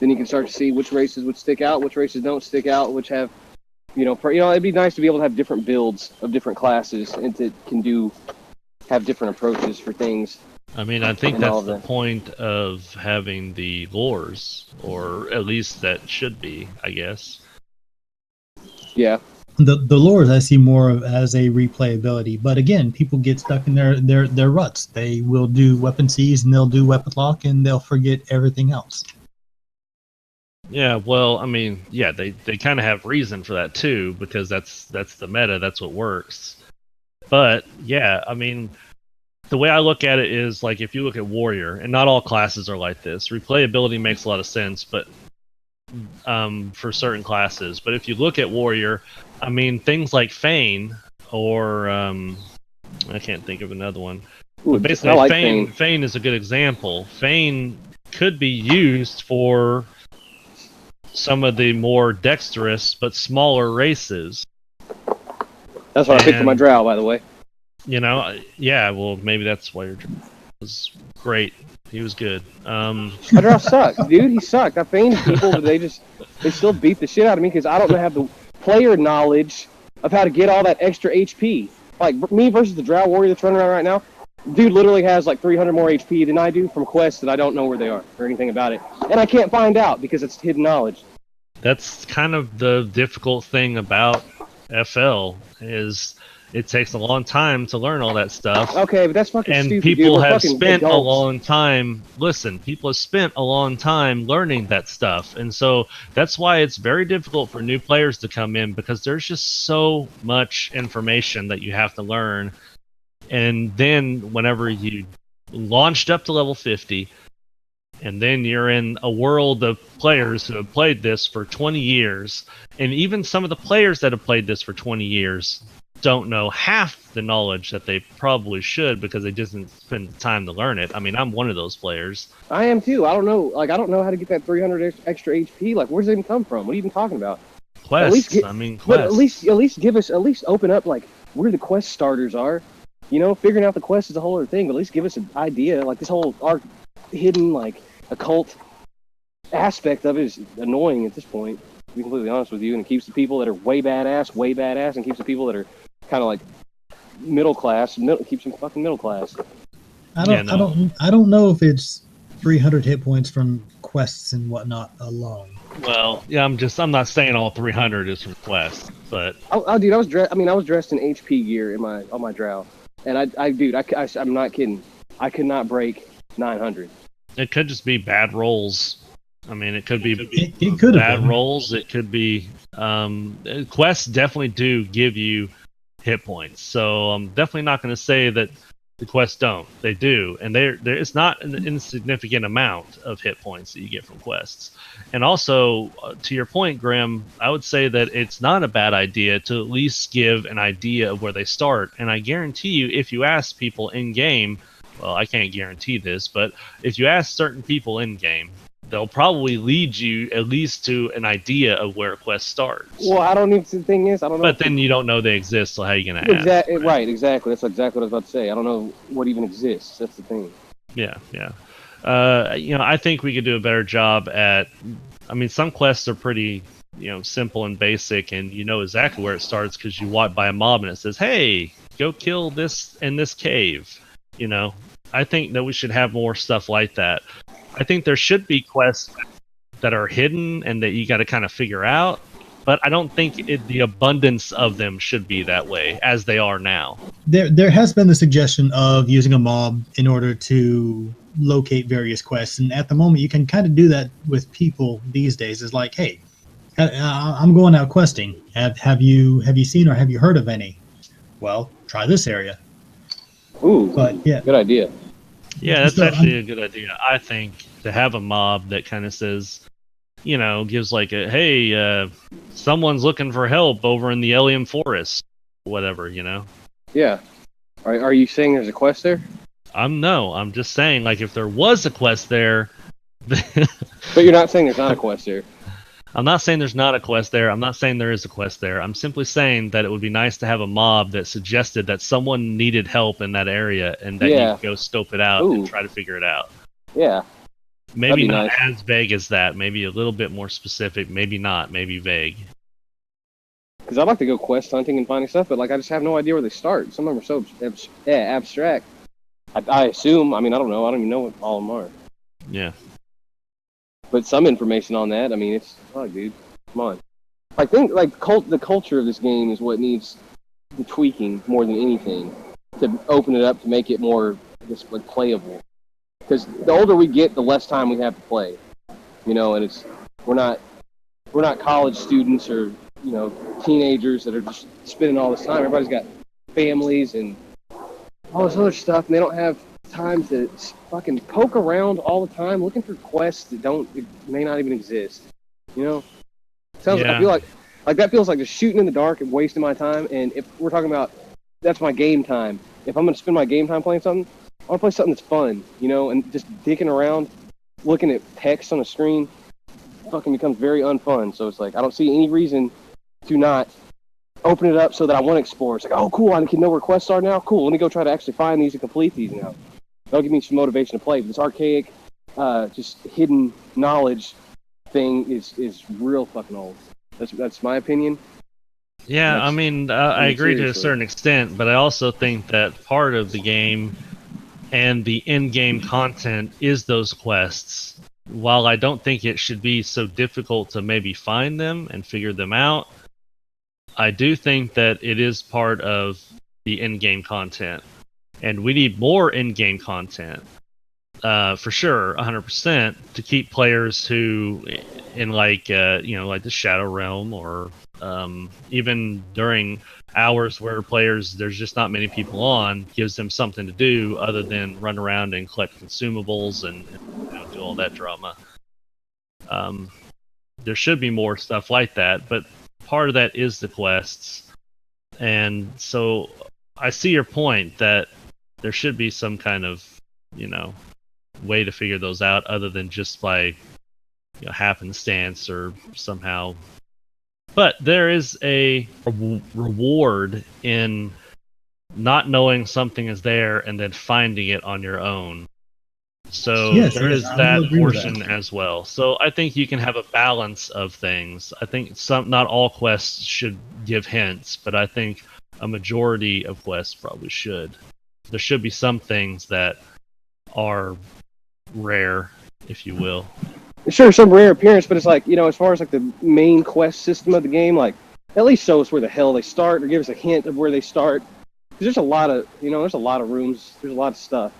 then you can start to see which races would stick out, which races don't stick out, which have, it'd be nice to be able to have different builds of different classes and have different approaches for things. I think that's the point of having the lores, or at least that should be, I guess. Yeah. The lores I see more of as a replayability, but again, people get stuck in their ruts. They will do weapon seize and they'll do weapon lock and they'll forget everything else. Yeah, well, they kind of have reason for that too, because that's the meta, that's what works. But yeah, the way I look at it is like if you look at warrior, and not all classes are like this. Replayability makes a lot of sense, but for certain classes. But if you look at warrior, things like Feign, or I can't think of another one. Ooh, but basically, like Feign is a good example. Feign could be used for some of the more dexterous but smaller races. That's what I picked for my drow, by the way. Yeah, well, maybe that's why your drow was great. He was good. My drow sucked, dude. He sucked. I feigned people, but they still beat the shit out of me because I don't have the player knowledge of how to get all that extra HP. Like, me versus the drow warrior that's running around right now, dude literally has like 300 more HP than I do from quests that I don't know where they are or anything about it. And I can't find out because it's hidden knowledge. That's kind of the difficult thing about FL, is it takes a long time to learn all that stuff. Okay, but that's fucking and stupid, people dude. have spent adults. a long time. Listen, people have spent a long time learning that stuff, and so that's why it's very difficult for new players to come in, because there's just so much information that you have to learn. And then whenever you launched up to level 50, And then you're in a world of players who have played this for 20 years. And even some of the players that have played this for 20 years don't know half the knowledge that they probably should because they didn't spend the time to learn it. I mean, I'm one of those players. I am too. I don't know. Like, I don't know how to get that 300 extra HP. Like, where's it even come from? What are you even talking about? Quests. But at least give us, at least open up like where the quest starters are. You know, figuring out the quest is a whole other thing. But at least give us an idea. Like this whole hidden like occult aspect of it is annoying at this point. To be completely honest with you, and it keeps the people that are way badass, and keeps the people that are kind of like middle class, keeps them fucking middle class. I don't know if it's 300 hit points from quests and whatnot alone. Well, yeah, I'm not saying all 300 is from quests, but dude, I was dressed in HP gear on my drow, and I'm not kidding. I could not break 900. It could just be bad rolls. I mean, it could be it could bad rolls. It could be quests definitely do give you hit points. So I'm definitely not going to say that the quests don't. They do, and it's not an insignificant amount of hit points that you get from quests. And also, to your point, Grim, I would say that it's not a bad idea to at least give an idea of where they start. And I guarantee you, if you ask people in game, well, I can't guarantee this, but if you ask certain people in game, they'll probably lead you at least to an idea of where a quest starts. Well, I don't even. The thing is, I don't know. But then you don't know they exist, so how are you going to ask? Right, exactly. That's exactly what I was about to say. I don't know what even exists. That's the thing. Yeah. I think we could do a better job at. I mean, some quests are pretty, simple and basic, and you know exactly where it starts because you walk by a mob and it says, "Hey, go kill this in this cave." I think that we should have more stuff like that. I think there should be quests that are hidden and that you got to kind of figure out, but I don't think the abundance of them should be that way as they are now. There has been the suggestion of using a mob in order to locate various quests, and at the moment you can kind of do that with people these days. It's like, hey, I'm going out questing. Have you seen or have you heard of any? Well, try this area. Ooh, but yeah, good idea. Yeah, that's actually a good idea. I think to have a mob that kind of says, gives like a, hey, someone's looking for help over in the Elium Forest, whatever, Yeah. Are you saying there's a quest there? No, I'm just saying, like, if there was a quest there. But you're not saying there's not a quest there. I'm not saying there's not a quest there. I'm not saying there is a quest there. I'm simply saying that it would be nice to have a mob that suggested that someone needed help in that area and that you could go scope it out and try to figure it out. Yeah. Maybe not as vague as that. Maybe a little bit more specific. Maybe not. Maybe vague. Because I'd like to go quest hunting and finding stuff, but I just have no idea where they start. Some of them are so abstract. I assume. I mean, I don't know. I don't even know what all of them are. Yeah. But some information on that. I mean, it's fuck, dude. Come on. I think the culture of this game is what needs tweaking more than anything to open it up to make it more just playable. Because the older we get, the less time we have to play. And we're not college students or teenagers that are just spending all this time. Everybody's got families and all this other stuff, and they don't have time to fucking poke around all the time looking for quests that may not even exist. I feel like that feels like just shooting in the dark and wasting my time. And if we're talking about that's my game time, if I'm gonna spend my game time playing something, I want to play something that's fun, and just dicking around, looking at text on a screen, fucking becomes very unfun. So it's like I don't see any reason to not open it up so that I want to explore. It's like, oh, cool, I can know where quests are now. Cool, let me go try to actually find these and complete these now. That'll give me some motivation to play. But this archaic, just hidden knowledge thing is real fucking old. That's my opinion. Yeah, I mean, I agree to a certain extent, but I also think that part of the game and the in-game content is those quests. While I don't think it should be so difficult to maybe find them and figure them out, I do think that it is part of the in-game content. And we need more in-game content, for sure, 100%, to keep players who, in like the Shadow Realm or even during hours where there's just not many people on, gives them something to do other than run around and collect consumables and do all that drama. There should be more stuff like that, but part of that is the quests. And so I see your point that there should be some kind of, way to figure those out other than just by happenstance or somehow. But there is a reward in not knowing something is there and then finding it on your own. So there is that portion as well. So I think you can have a balance of things. I think not all quests should give hints, but I think a majority of quests probably should. There should be some things that are rare, if you will. Sure, some rare appearance, but it's like, as far as like the main quest system of the game, like at least show us where the hell they start or give us a hint of where they start. Because there's a lot of, there's a lot of rooms, there's a lot of stuff.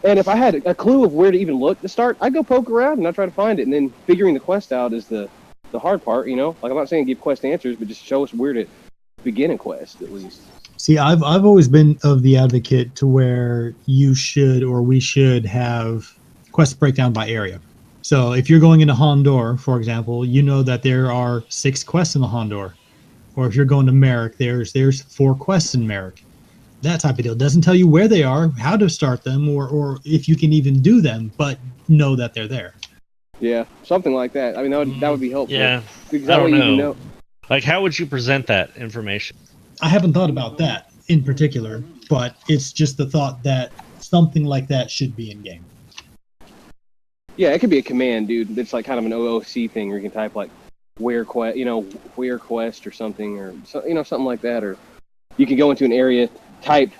And if I had a clue of where to even look to start, I'd go poke around and I'd try to find it. And then figuring the quest out is the hard part, Like, I'm not saying give quest answers, but just show us where to begin a quest, at least. See, I've always been of the advocate to where you should or we should have quest breakdown by area. So if you're going into Hondor, for example, you know that there are 6 quests in the Hondor. Or if you're going to Merrick, there's 4 quests in Merrick. That type of deal. Doesn't tell you where they are, how to start them, or if you can even do them, but know that they're there. Yeah, something like that. I mean, that would be helpful. Yeah, because I don't know. You know. Like, how would you present that information? I haven't thought about that in particular, but it's just the thought that something like that should be in game. Yeah, it could be a command, dude. It's like kind of an OOC thing where you can type like where quest or something, or something like that, or you can go into an area, type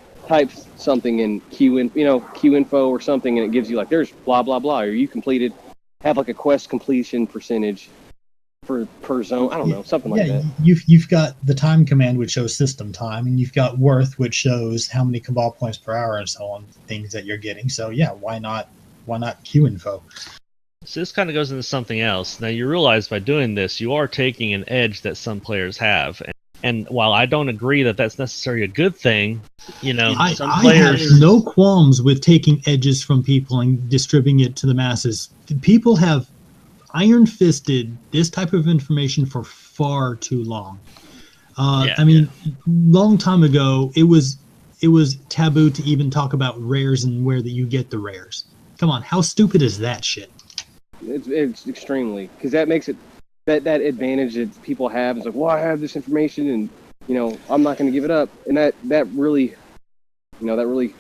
something in Q info or something, and it gives you like there's blah blah blah, or you have like a quest completion percentage per zone. I don't know, something like that. You've got the time command, which shows system time, and you've got worth, which shows how many cabal points per hour and so on, things that you're getting. So yeah, why not Q info? So this kind of goes into something else. Now you realize by doing this, you are taking an edge that some players have. And while I don't agree that that's necessarily a good thing, some players... I have no qualms with taking edges from people and distributing it to the masses. People have iron-fisted this type of information for far too long. Long time ago, it was taboo to even talk about rares and where that you get the rares. Come on, how stupid is that shit? It's extremely, because that makes it that advantage that people have is like, well, I have this information and I'm not going to give it up, and that really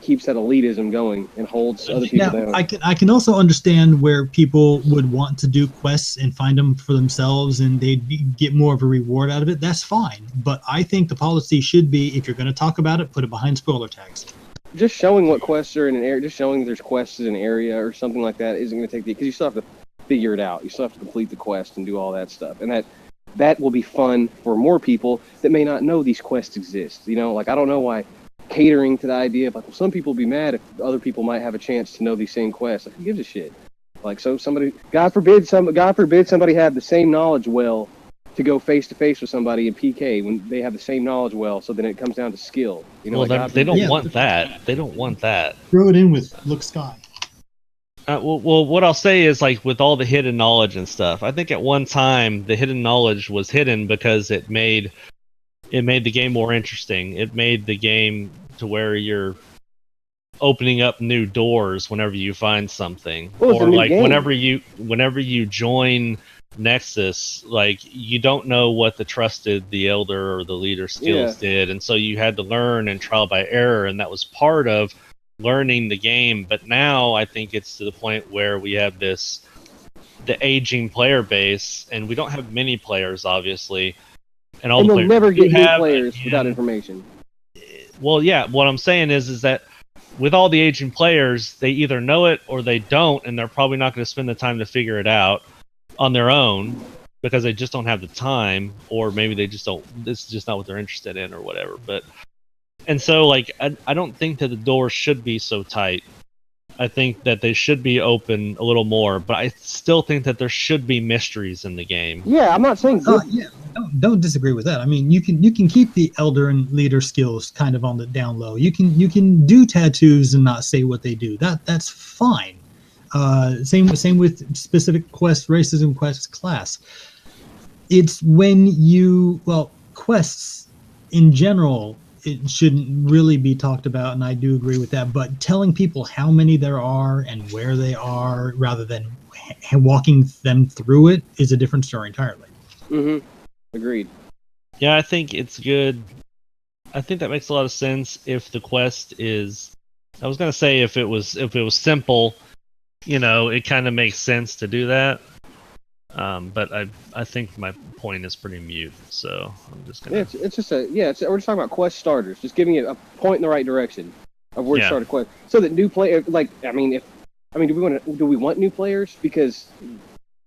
keeps that elitism going and holds other people down. I can also understand where people would want to do quests and find them for themselves and they'd get more of a reward out of it. That's fine, but I think the policy should be, if you're going to talk about it, put it behind spoiler tags. Just showing what quests are in an area, just showing there's quests in an area or something like that isn't going to take because you still have to figure it out. You still have to complete the quest and do all that stuff, and that will be fun for more people that may not know these quests exist. Like, I don't know why catering to the idea of like, well, some people will be mad if other people might have a chance to know these same quests. Like, who gives a shit? Like, so somebody, God forbid somebody have the same knowledge well to go face to face with somebody in PK when they have the same knowledge well. So then it comes down to skill. They don't want that. They don't want that. Throw it in with Look Sky. Well, what I'll say is, like, with all the hidden knowledge and stuff, I think at one time the hidden knowledge was hidden because it made the game more interesting. It made the game to where you're opening up new doors whenever you find something, or like whenever you join Nexus, like, you don't know what the elder or the leader skills did, and so you had to learn and trial by error, and that was part of learning the game. But now I think it's to the point where we have the aging player base, and we don't have many players, obviously, and all the players never get new players without information. Well, yeah, what I'm saying is that with all the aging players, they either know it or they don't, and they're probably not going to spend the time to figure it out on their own because they just don't have the time, or maybe they just don't. This is just not what they're interested in, or whatever. And so, like, I don't think that the doors should be so tight. I think that they should be open a little more, but I still think that there should be mysteries in the game. Yeah, I'm not saying Yeah, don't disagree with that. I mean, you can keep the elder and leader skills kind of on the down low. You can do tattoos and not say what they do. That's fine. Same with specific quests, races, and quests class. It's when quests in general, it shouldn't really be talked about, and I do agree with that. But telling people how many there are and where they are, rather than walking them through it, is a different story entirely. Mm-hmm. Agreed. Yeah, I think it's good. I think that makes a lot of sense if the quest is. I was gonna say if it was simple, it kind of makes sense to do that. But I think my point is pretty mute, so I'm just gonna. Yeah, it's just we're just talking about quest starters, just giving it a point in the right direction of where to start a quest, so that new player, do we want new players? Because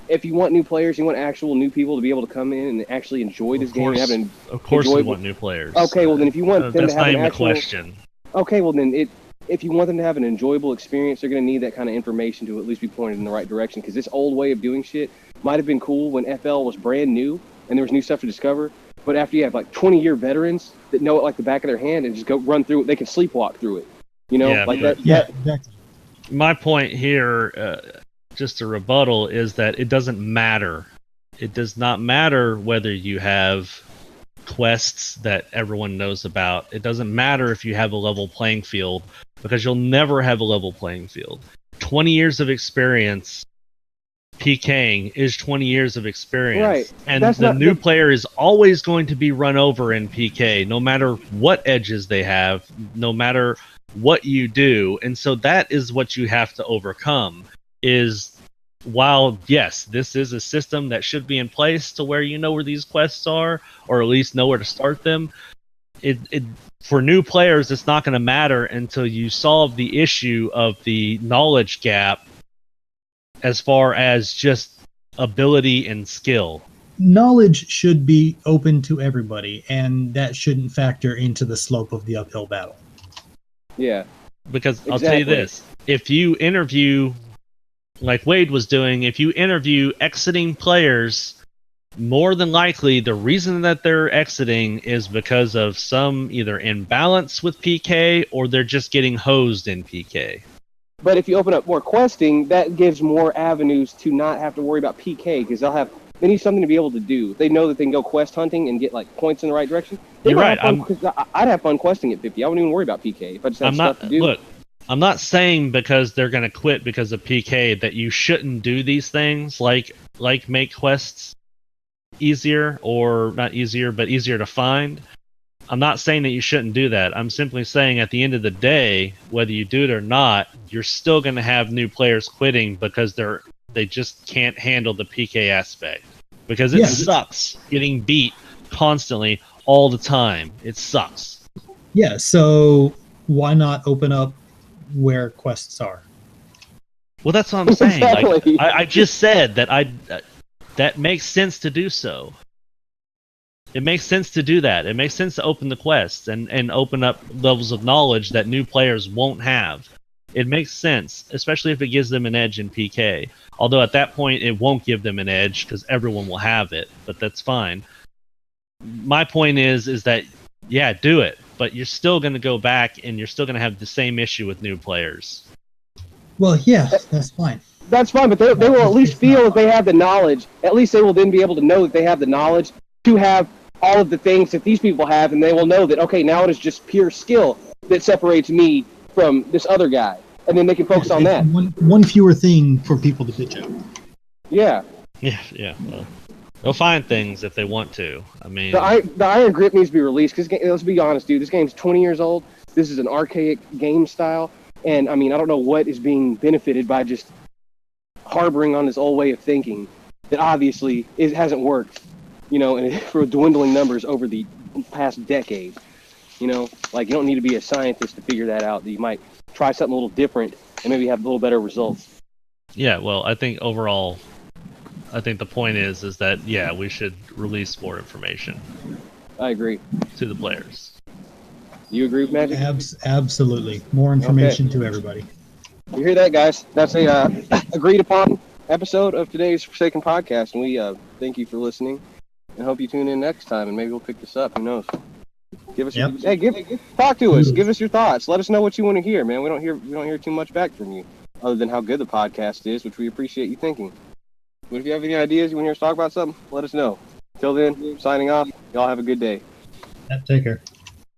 if you want new players, you want actual new people to be able to come in and actually enjoy this game. Of course, we want new players. Okay, well then, if you want them to have an actual question. Okay, well then, if you want them to have an enjoyable experience, they're going to need that kind of information to at least be pointed in the right direction. Because this old way of doing shit might have been cool when FL was brand new and there was new stuff to discover. But after you have like 20-year veterans that know it like the back of their hand and just go run through it, they can sleepwalk through it. Exactly. My point here. Just a rebuttal is that it doesn't matter. It does not matter whether you have quests that everyone knows about. It doesn't matter if you have a level playing field, because you'll never have a level playing field. 20 years of experience PKing is 20 years of experience. Right. And the new player is always going to be run over in PK, no matter what edges they have, no matter what you do. And so that is what you have to overcome. Is while yes, this is a system that should be in place to where you know where these quests are, or at least know where to start them. It for new players, it's not going to matter until you solve the issue of the knowledge gap, as far as just ability and skill. Knowledge should be open to everybody, and that shouldn't factor into the slope of the uphill battle. Yeah, because I'll tell you this: if you interview, like Wade was doing, if you interview exiting players, more than likely the reason that they're exiting is because of some either imbalance with PK or they're just getting hosed in PK. But if you open up more questing, that gives more avenues to not have to worry about PK, because they need something to be able to do. They know that they can go quest hunting and get like points in the right direction. You're right. I'd have fun questing at 50. I wouldn't even worry about PK if I just had stuff to do. Look, I'm not saying because they're going to quit because of PK that you shouldn't do these things, like make quests easier, or not easier, but easier to find. I'm not saying that you shouldn't do that. I'm simply saying at the end of the day, whether you do it or not, you're still going to have new players quitting because they just can't handle the PK aspect. Because it sucks getting beat constantly all the time. It sucks. Yeah, so why not open up where quests are? Well, that's what I'm saying. Exactly. Like, I just said that that makes sense to do so. It makes sense to do that. It makes sense to open the quests and open up levels of knowledge that new players won't have. It makes sense, especially if it gives them an edge in PK. Although at that point, it won't give them an edge because everyone will have it, but that's fine. My point is that, yeah, do it, but you're still going to go back and you're still going to have the same issue with new players. Well, yeah, that's fine. That's fine, but they will at least feel that they have the knowledge. At least they will then be able to know that they have the knowledge to have all of the things that these people have, and they will know that, okay, now it is just pure skill that separates me from this other guy. And then they can focus on that. One fewer thing for people to bitch out. Yeah. Yeah. Well, they'll find things if they want to. I mean, the Iron Grip needs to be released, because let's be honest, dude. This game's 20 years old. This is an archaic game style, and I mean, I don't know what is being benefited by just harboring on this old way of thinking that obviously hasn't worked, and for dwindling numbers over the past decade. Like, you don't need to be a scientist to figure that out. That you might try something a little different and maybe have a little better results. Yeah, well, I think overall, the point is that, yeah, we should release more information. I agree. To the players. You agree with Magick? Absolutely. More information to everybody. You hear that, guys? That's a agreed upon episode of today's Forsaken podcast, and we thank you for listening, and hope you tune in next time, and maybe we'll pick this up. Who knows? Give us talk to us. Give us your thoughts. Let us know what you want to hear, man. We don't hear too much back from you, other than how good the podcast is, which we appreciate you thinking. But if you have any ideas, you want to hear us talk about something, let us know. Till then, signing off. Y'all have a good day. Take care.